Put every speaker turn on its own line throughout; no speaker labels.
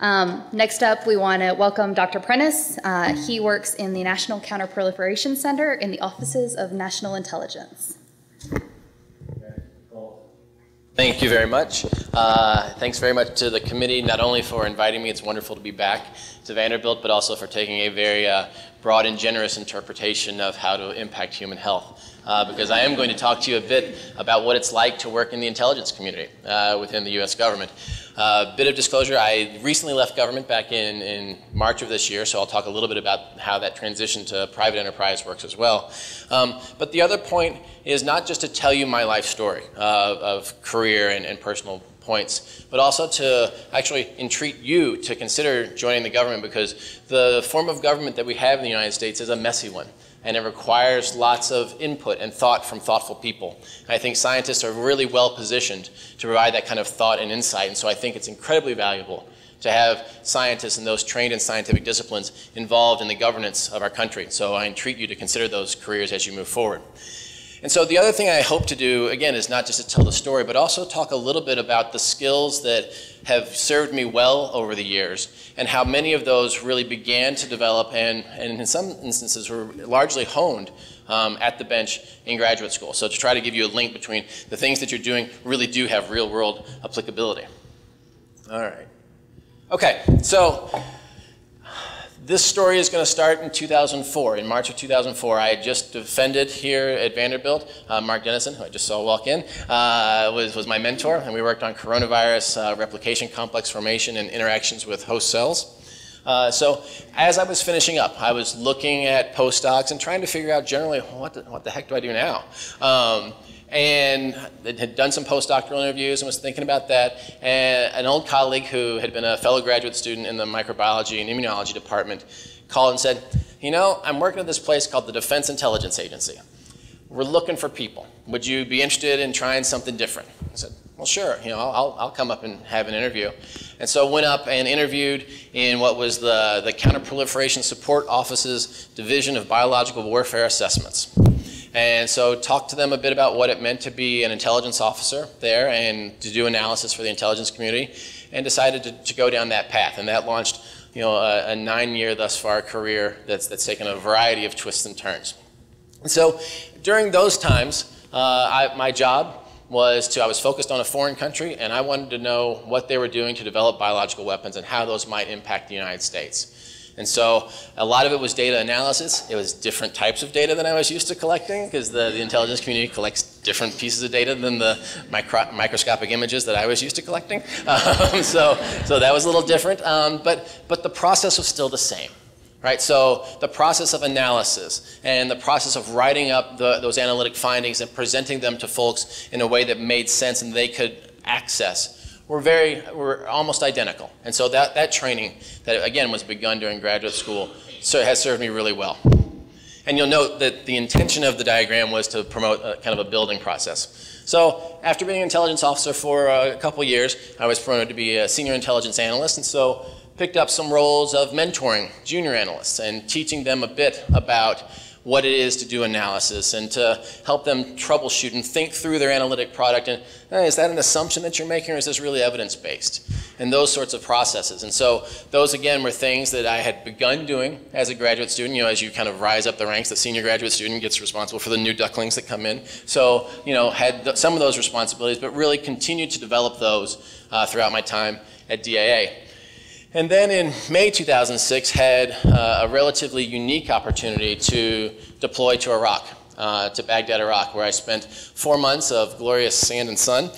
Next up, we want to welcome Dr. Prentice. He works in the National Counterproliferation Center in the Offices of National Intelligence.
Thank you very much. Thanks very much to the committee, not only for inviting me, it's wonderful to be back to Vanderbilt, but also for taking a very broad and generous interpretation of how to impact human health. Because I am going to talk to you a bit about what it's like to work in the intelligence community within the U.S. government. Bit of disclosure, I recently left government back in March of this year, so I'll talk a little bit about how that transition to private enterprise works as well. But the other point is not just to tell you my life story of career and personal points, but also to actually entreat you to consider joining the government, because the form of government that we have in the United States is a messy one. And it requires lots of input and thought from thoughtful people. And I think scientists are really well positioned to provide that kind of thought and insight. And so I think it's incredibly valuable to have scientists and those trained in scientific disciplines involved in the governance of our country. So I entreat you to consider those careers as you move forward. And so the other thing I hope to do, again, is not just to tell the story, but also talk a little bit about the skills that have served me well over the years, and how many of those really began to develop and in some instances were largely honed at the bench in graduate school. So to try to give you a link between the things that you're doing really do have real-world applicability. All right. Okay, so this story is going to start in 2004. In March of 2004, I had just defended here at Vanderbilt. Mark Dennison, who I just saw walk in, was my mentor, and we worked on coronavirus replication complex formation and interactions with host cells. So as I was finishing up, I was looking at postdocs and trying to figure out generally, what the heck do I do now? And had done some postdoctoral interviews and was thinking about that. And an old colleague who had been a fellow graduate student in the microbiology and immunology department called and said, you know, I'm working at this place called the Defense Intelligence Agency. We're looking for people. Would you be interested in trying something different? I said, well, sure, you know, I'll come up and have an interview. And so went up and interviewed in what was the Counterproliferation Support Office's Division of Biological Warfare Assessments. And so talked to them a bit about what it meant to be an intelligence officer there and to do analysis for the intelligence community, and decided to go down that path. And that launched, you know, a 9-year thus far career that's taken a variety of twists and turns. And so during those times, my job was I was focused on a foreign country, and I wanted to know what they were doing to develop biological weapons and how those might impact the United States. And so a lot of it was data analysis. It was different types of data than I was used to collecting, because the intelligence community collects different pieces of data than the microscopic images that I was used to collecting. So that was a little different, but the process was still the same. Right, so the process of analysis and the process of writing up those analytic findings and presenting them to folks in a way that made sense and they could access were almost identical. And so that training that, again, was begun during graduate school has served me really well. And you'll note that the intention of the diagram was to promote kind of a building process. So after being an intelligence officer for a couple years, I was promoted to be a senior intelligence analyst, and so picked up some roles of mentoring junior analysts and teaching them a bit about what it is to do analysis and to help them troubleshoot and think through their analytic product. And is that an assumption that you're making, or is this really evidence-based? And those sorts of processes. And so those, again, were things that I had begun doing as a graduate student. You know, as you kind of rise up the ranks, the senior graduate student gets responsible for the new ducklings that come in. So, you know, had some of those responsibilities, but really continued to develop those throughout my time at DAA. And then in May 2006, had a relatively unique opportunity to deploy to Iraq, to Baghdad, Iraq, where I spent 4 months of glorious sand and sun,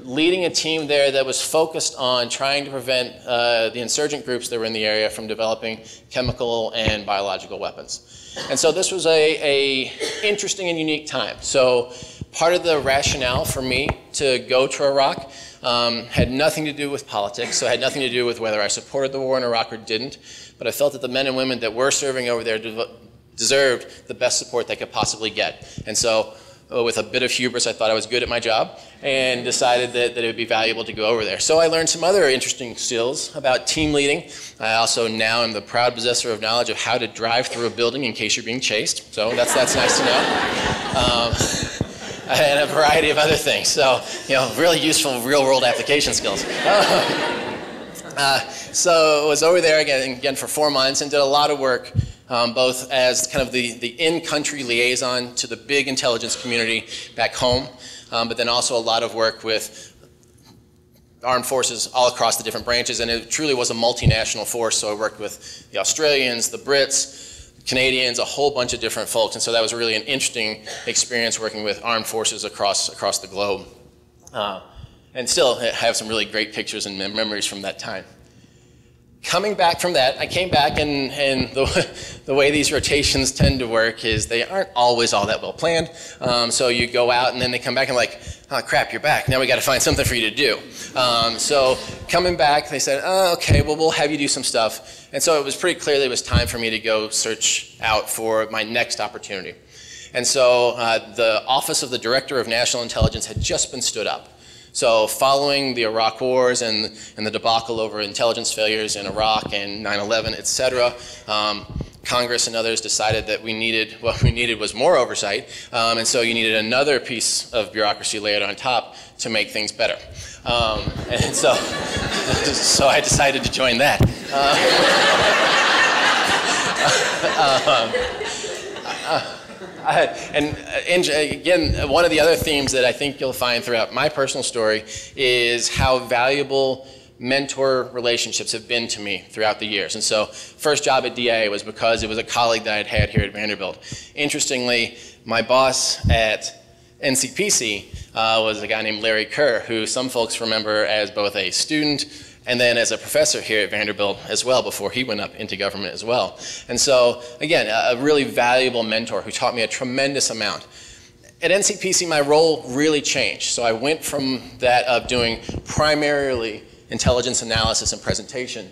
leading a team there that was focused on trying to prevent the insurgent groups that were in the area from developing chemical and biological weapons. And so this was a interesting and unique time. So part of the rationale for me to go to Iraq had nothing to do with politics, so it had nothing to do with whether I supported the war in Iraq or didn't, but I felt that the men and women that were serving over there deserved the best support they could possibly get. And so with a bit of hubris, I thought I was good at my job and decided that it would be valuable to go over there. So I learned some other interesting skills about team leading. I also now am the proud possessor of knowledge of how to drive through a building in case you're being chased, so that's nice to know. And a variety of other things. So, you know, really useful real-world application skills. So I was over there again for 4 months and did a lot of work, both as kind of the in-country liaison to the big intelligence community back home, but then also a lot of work with armed forces all across the different branches, and it truly was a multinational force. So I worked with the Australians, the Brits, Canadians, a whole bunch of different folks, and so that was really an interesting experience working with armed forces across the globe. And still have some really great pictures and memories from that time. Coming back from that, I came back, and the way these rotations tend to work is they aren't always all that well planned. So you go out and then they come back and like, oh crap, you're back. Now we got to find something for you to do. So coming back, they said, oh, okay, well, we'll have you do some stuff. And so it was pretty clear that it was time for me to go search out for my next opportunity. And so the Office of the Director of National Intelligence had just been stood up. So following the Iraq wars and the debacle over intelligence failures in Iraq and 9/11, et cetera, Congress and others decided that what we needed was more oversight, and so you needed another piece of bureaucracy layered on top to make things better. And so, so I decided to join that. And again, one of the other themes that I think you'll find throughout my personal story is how valuable mentor relationships have been to me throughout the years. And so first job at DIA was because it was a colleague that I'd had here at Vanderbilt. Interestingly, my boss at NCPC was a guy named Larry Kerr, who some folks remember as both a student and then as a professor here at Vanderbilt as well, before he went up into government as well. And so, again, a really valuable mentor who taught me a tremendous amount. At NCPC, my role really changed. So I went from that of doing primarily intelligence analysis and presentation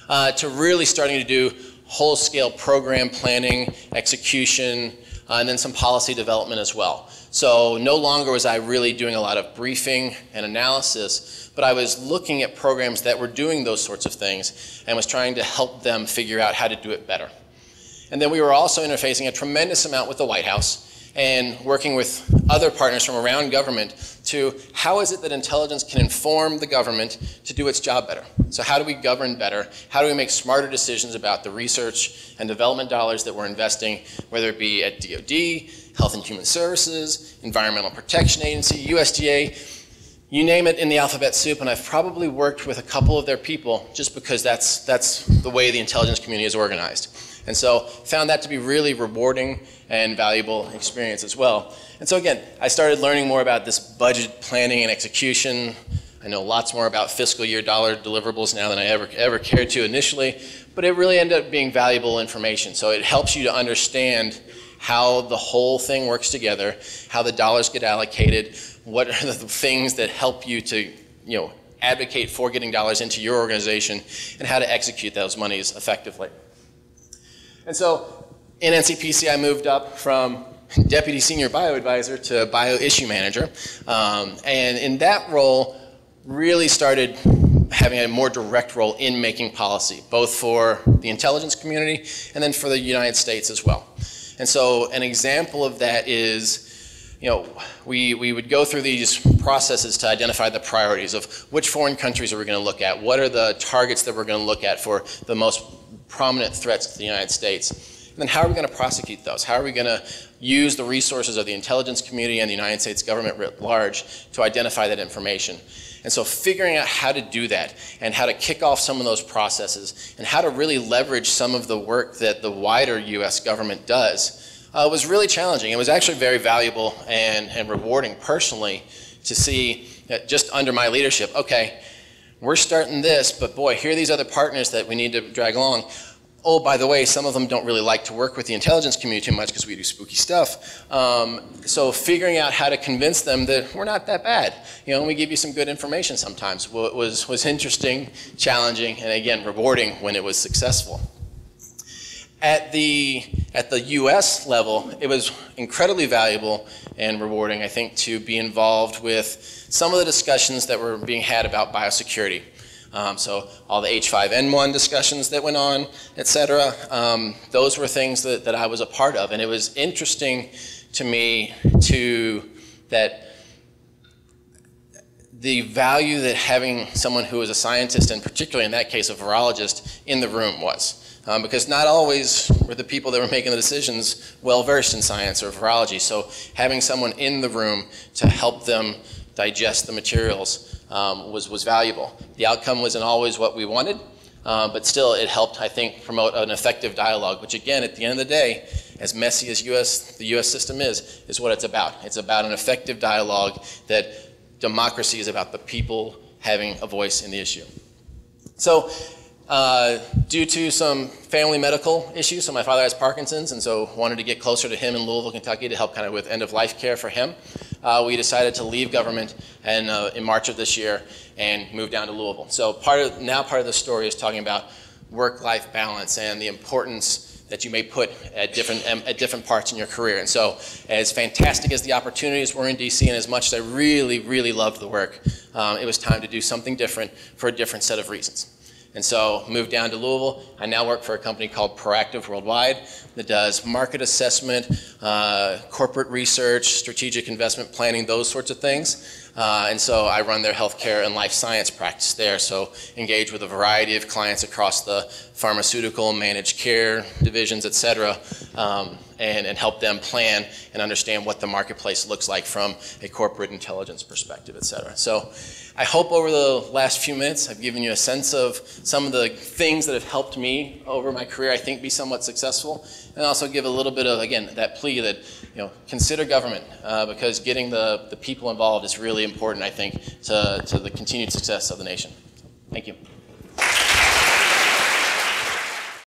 to really starting to do whole-scale program planning, execution, and then some policy development as well. So no longer was I really doing a lot of briefing and analysis, but I was looking at programs that were doing those sorts of things and was trying to help them figure out how to do it better. And then we were also interfacing a tremendous amount with the White House and working with other partners from around government to how is it that intelligence can inform the government to do its job better? So how do we govern better? How do we make smarter decisions about the research and development dollars that we're investing, whether it be at DoD, Health and Human Services, Environmental Protection Agency, USDA, you name it in the alphabet soup, and I've probably worked with a couple of their people just because that's the way the intelligence community is organized. And so found that to be really rewarding and valuable experience as well. And so again, I started learning more about this budget planning and execution. I know lots more about fiscal year dollar deliverables now than I ever cared to initially, but it really ended up being valuable information. So it helps you to understand how the whole thing works together, how the dollars get allocated, what are the things that help you to, advocate for getting dollars into your organization, and how to execute those monies effectively. And so in NCPC, I moved up from Deputy Senior Bioadvisor to Bio-Issue Manager. And in that role, really started having a more direct role in making policy, both for the intelligence community and then for the United States as well. And so an example of that is, we would go through these processes to identify the priorities of which foreign countries are we going to look at, what are the targets that we're going to look at for the most prominent threats to the United States, and then how are we going to prosecute those? How are we going to use the resources of the intelligence community and the United States government writ large to identify that information? And so figuring out how to do that and how to kick off some of those processes and how to really leverage some of the work that the wider US government does was really challenging. It was actually very valuable and rewarding personally to see that just under my leadership, okay, we're starting this, but boy, here are these other partners that we need to drag along. Oh, by the way, some of them don't really like to work with the intelligence community too much because we do spooky stuff. So figuring out how to convince them that we're not that bad. We give you some good information sometimes was interesting, challenging, and again, rewarding when it was successful. At the US level, it was incredibly valuable and rewarding, I think, to be involved with some of the discussions that were being had about biosecurity. So all the H5N1 discussions that went on, et cetera, those were things that I was a part of. And it was interesting to me that the value that having someone who is a scientist, and particularly in that case a virologist, in the room was. Because not always were the people that were making the decisions well versed in science or virology. So having someone in the room to help them digest the materials was valuable. The outcome wasn't always what we wanted, but still it helped, I think, promote an effective dialogue, which again, at the end of the day, as messy as the US system is what it's about. It's about an effective dialogue, that democracy is about the people having a voice in the issue. So, due to some family medical issues, so my father has Parkinson's, and so wanted to get closer to him in Louisville, Kentucky to help kind of with end-of-life care for him. We decided to leave government in March of this year and move down to Louisville. So part of the story is talking about work-life balance and the importance that you may put at different parts in your career. And so as fantastic as the opportunities were in DC, and as much as I really, really loved the work, it was time to do something different for a different set of reasons. And so moved down to Louisville. I now work for a company called Proactive Worldwide that does market assessment, corporate research, strategic investment planning, those sorts of things. And so I run their healthcare and life science practice there. So engage with a variety of clients across the pharmaceutical, managed care divisions, et cetera, and help them plan and understand what the marketplace looks like from a corporate intelligence perspective, et cetera. So I hope over the last few minutes I've given you a sense of some of the things that have helped me over my career, I think, be somewhat successful, and also give a little bit of, again, that plea that, consider government, because getting the people involved is really important, I think, to the continued success of the nation. Thank you.